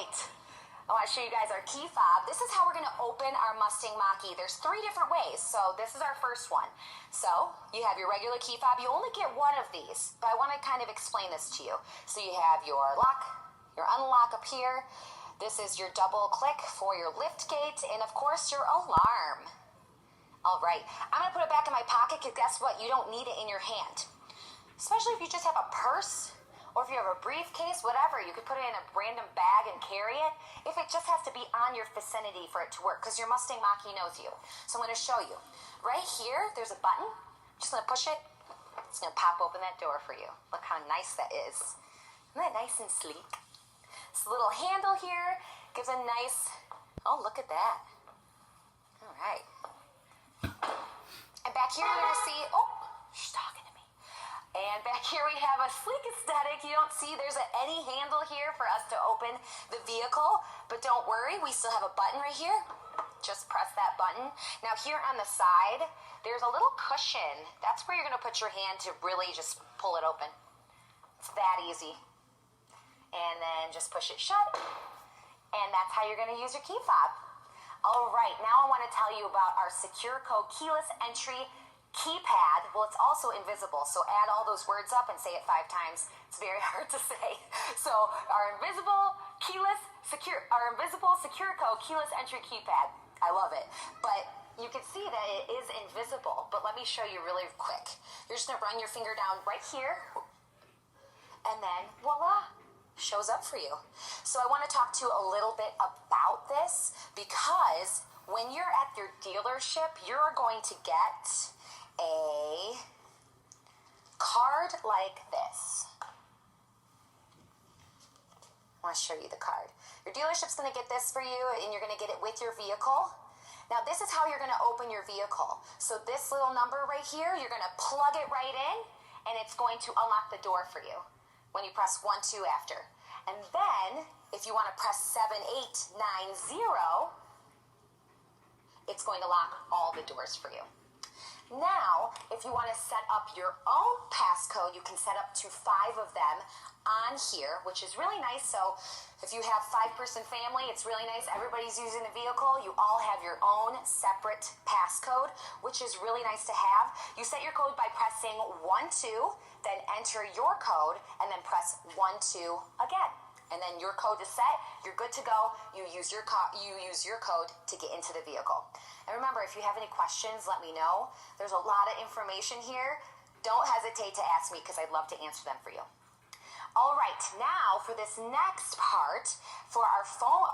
right. I want to show you guys our key fob. This is how we're going to open our Mustang Mach-E. There's 3 different ways, so this is our first one. So you have your regular key fob. You only get one of these, but I want to kind of explain this to you. So you have your lock, your unlock up here. This is your double click for your lift gate, and of course your alarm. All right, I'm going to put it back in my pocket because guess what? You don't need it in your hand. Especially if you just have a purse, or if you have a briefcase, whatever, you could put it in a random bag and carry it. If it just has to be on your vicinity for it to work, because your Mustang Mach-E knows you. So I'm going to show you. Right here, there's a button. I'm just going to push it. It's going to pop open that door for you. Look how nice that is. Isn't that nice and sleek? This little handle here gives a nice, oh, look at that. All right. And back here, you're going to see, oh, she's talking. And back here we have a sleek aesthetic. You don't see there's any handle here for us to open the vehicle. But don't worry, we still have a button right here. Just press that button. Now here on the side, there's a little cushion. That's where you're going to put your hand to really just pull it open. It's that easy. And then just push it shut. And that's how you're going to use your key fob. All right, now I want to tell you about our secure code keyless entry Keypad. Well, it's also invisible, so add all those words up and say it 5 times. It's very hard to say. So our invisible secure code keyless entry keypad. I love it. But you can see that it is invisible, but let me show you really quick. You're just gonna run your finger down right here, and then voila, shows up for you. So I want to talk to you a little bit about this, because when you're at your dealership, you're going to get a card like this. I want to show you the card. Your dealership's going to get this for you, and you're going to get it with your vehicle. Now, this is how you're going to open your vehicle. So this little number right here, you're going to plug it right in, and it's going to unlock the door for you when you press 1, 2 after. And then, if you want to press 7, 8, 9, 0, it's going to lock all the doors for you. Now, if you want to set up your own passcode, you can set up to 5 of them on here, which is really nice. So if you have 5-person family, it's really nice. Everybody's using the vehicle. You all have your own separate passcode, which is really nice to have. You set your code by pressing 1, 2, then enter your code, and then press 1, 2 again. And then your code is set, you're good to go. You use your code to get into the vehicle. And remember, if you have any questions, let me know. There's a lot of information here. Don't hesitate to ask me, because I'd love to answer them for you. All right, now for this next part, for our phone,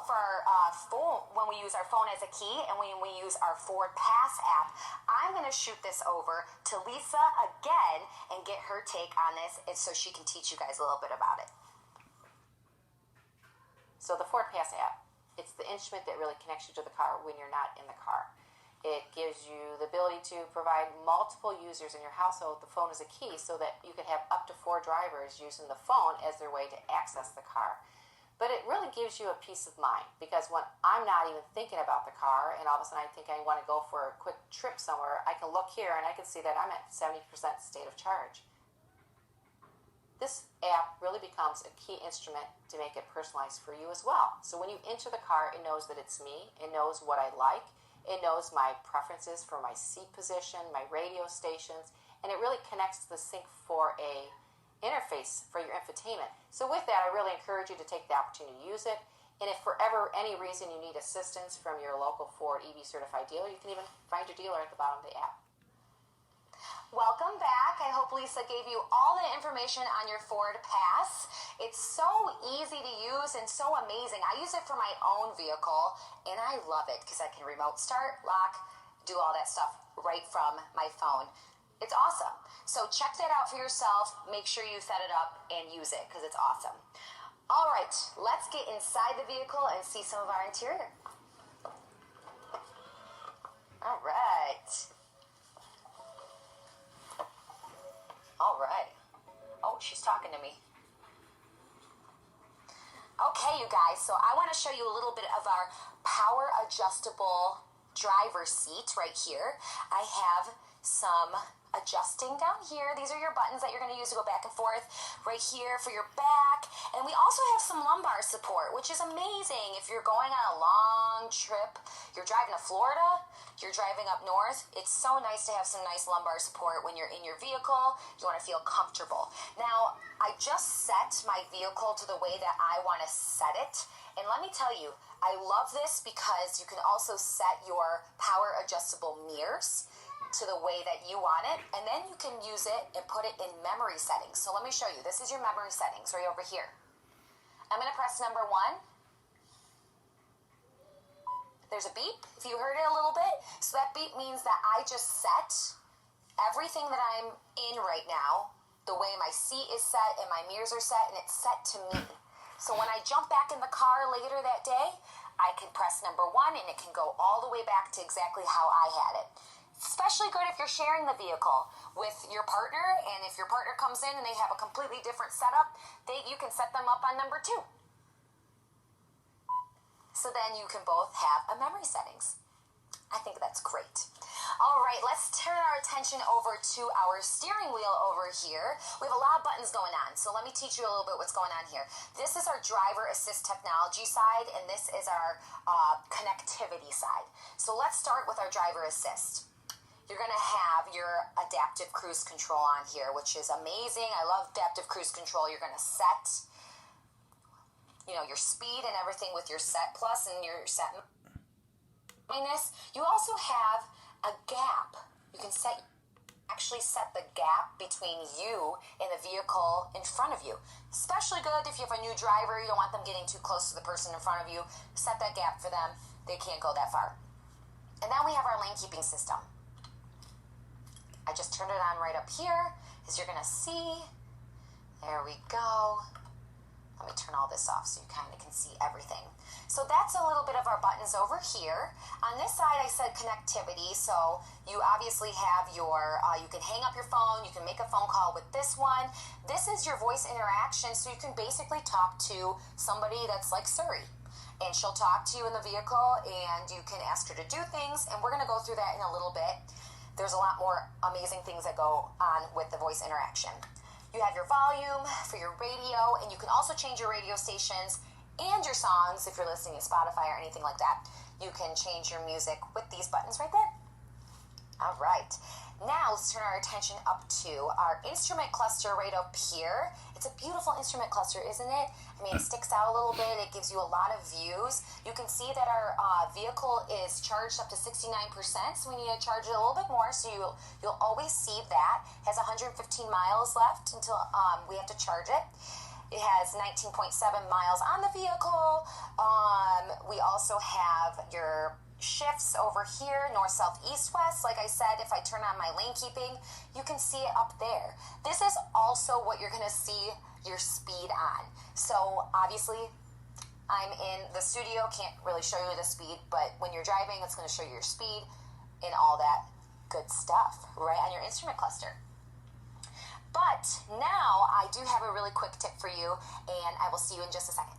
when we use our phone as a key and when we use our Ford Pass app, I'm going to shoot this over to Lisa again and get her take on this, and so she can teach you guys a little bit about it. So the Ford Pass app, it's the instrument that really connects you to the car when you're not in the car. It gives you the ability to provide multiple users in your household the phone as a key, so that you could have up to 4 drivers using the phone as their way to access the car. But it really gives you a peace of mind, because when I'm not even thinking about the car and all of a sudden I think I want to go for a quick trip somewhere, I can look here and I can see that I'm at 70% state of charge. This app really becomes a key instrument to make it personalized for you as well. So when you enter the car, it knows that it's me, it knows what I like, it knows my preferences for my seat position, my radio stations, and it really connects to the sync for a interface for your infotainment. So with that, I really encourage you to take the opportunity to use it. And if for any reason you need assistance from your local Ford EV certified dealer, you can even find your dealer at the bottom of the app. Welcome back. I hope Lisa gave you all the information on your Ford Pass. It's so easy to use and so amazing. I use it for my own vehicle, and I love it because I can remote start, lock, do all that stuff right from my phone. It's awesome. So check that out for yourself. Make sure you set it up and use it, because it's awesome. All right, let's get inside the vehicle and see some of our interior. All right. All right. Oh, she's talking to me. Okay, you guys, so I want to show you a little bit of our power adjustable driver seat right here. I have some adjusting down here. These are your buttons that you're going to use to go back and forth. Right here for your back. And we also have some lumbar support, which is amazing. If you're going on a long trip, you're driving to Florida, you're driving up north, it's so nice to have some nice lumbar support when you're in your vehicle. You want to feel comfortable. Now, I just set my vehicle to the way that I want to set it. And let me tell you, I love this because you can also set your power adjustable mirrors to the way that you want it, and then you can use it and put it in memory settings. So let me show you. This is your memory settings right over here. I'm going to press number 1. There's a beep, if you heard it a little bit. So that beep means that I just set everything that I'm in right now, the way my seat is set and my mirrors are set, and it's set to me. So when I jump back in the car later that day, I can press number 1 and it can go all the way back to exactly how I had it. Especially good if you're sharing the vehicle with your partner, and if your partner comes in and they have a completely different setup, you can set them up on number 2. So then you can both have a memory settings. I think that's great. All right, let's turn our attention over to our steering wheel over here. We have a lot of buttons going on, so let me teach you a little bit what's going on here. This is our driver assist technology side, and this is our connectivity side. So let's start with our driver assist. You're going to have your adaptive cruise control on here, which is amazing. I love adaptive cruise control. You're going to set, your speed and everything with your set plus and your set minus. You also have a gap. You can actually set the gap between you and the vehicle in front of you. Especially good if you have a new driver. You don't want them getting too close to the person in front of you. Set that gap for them. They can't go that far. And then we have our lane keeping system. I just turned it on right up here, as you're going to see. There we go. Let me turn all this off so you kind of can see everything. So that's a little bit of our buttons over here. On this side, I said connectivity. So you obviously have your, you can hang up your phone. You can make a phone call with this one. This is your voice interaction. So you can basically talk to somebody that's like Siri. And she'll talk to you in the vehicle, and you can ask her to do things. And we're going to go through that in a little bit. There's a lot more amazing things that go on with the voice interaction. You have your volume for your radio, and you can also change your radio stations and your songs if you're listening to Spotify or anything like that. You can change your music with these buttons right there. All right. Now let's turn our attention up to our instrument cluster right up here. It's a beautiful instrument cluster, isn't it? I mean, it sticks out a little bit. It gives you a lot of views. You can see that our vehicle is charged up to 69%, so we need to charge it a little bit more, so you'll always see that. It has 115 miles left until we have to charge it. It has 19.7 miles on the vehicle. We also have your shifts over here, north, south, east, west. Like I said, if I turn on my lane keeping, you can see it up there. This is also what you're going to see your speed on. So obviously, I'm in the studio, can't really show you the speed, but when you're driving, it's going to show you your speed and all that good stuff right on your instrument cluster. But now I do have a really quick tip for you, and I will see you in just a second.